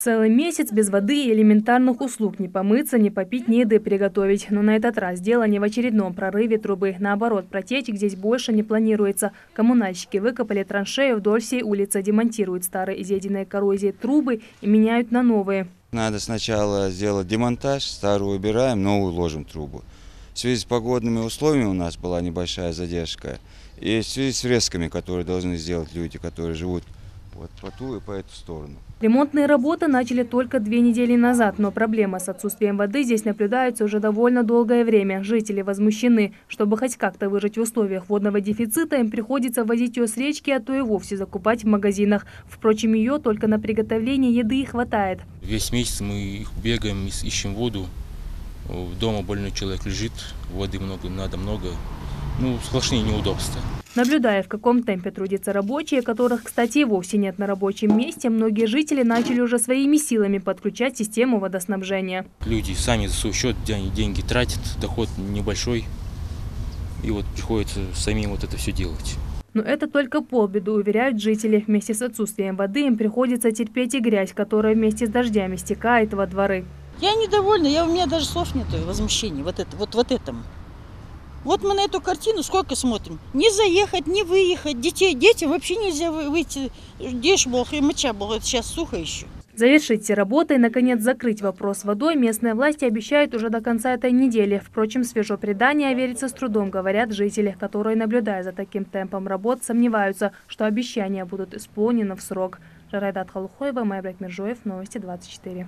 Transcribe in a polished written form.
Целый месяц без воды и элементарных услуг: не помыться, не попить, ни еды приготовить. Но на этот раз дело не в очередном прорыве трубы. Наоборот, протечек здесь больше не планируется. Коммунальщики выкопали траншею вдоль всей улицы, демонтируют старые, изъеденные коррозией трубы и меняют на новые. Надо сначала сделать демонтаж, старую убираем, новую ложим трубу. В связи с погодными условиями у нас была небольшая задержка. И в связи с фресками, которые должны сделать люди, которые живут вот по ту и по эту сторону. Ремонтные работы начали только 2 недели назад, но проблема с отсутствием воды здесь наблюдается уже довольно долгое время. Жители возмущены. Чтобы хоть как-то выжить в условиях водного дефицита, им приходится возить ее с речки, а то и вовсе закупать в магазинах. Впрочем, ее только на приготовление еды и хватает. Весь месяц мы бегаем, ищем воду. Дома больной человек лежит, воды надо много. Сплошные неудобства. Наблюдая, в каком темпе трудятся рабочие, которых, кстати, и вовсе нет на рабочем месте, многие жители начали уже своими силами подключать систему водоснабжения. Люди сами за свой счет деньги тратят, доход небольшой. И вот приходится самим вот это все делать. Но это только полбеды, уверяют жители. Вместе с отсутствием воды им приходится терпеть и грязь, которая вместе с дождями стекает во дворы. Я недовольна, у меня даже слов нет возмущения вот этому. Вот мы на эту картину сколько смотрим. Не заехать, не выехать. Детям вообще нельзя выйти. Дешь бог и моча бог. Это сейчас сухо еще. Завершить все работы и, наконец, закрыть вопрос с водой местные власти обещают уже до конца этой недели. Впрочем, свежо предание верится с трудом, говорят жители, которые, наблюдая за таким темпом работ, сомневаются, что обещания будут исполнены в срок. Жарайдат Халухоева, Майбрек Миржоев, Новости 24.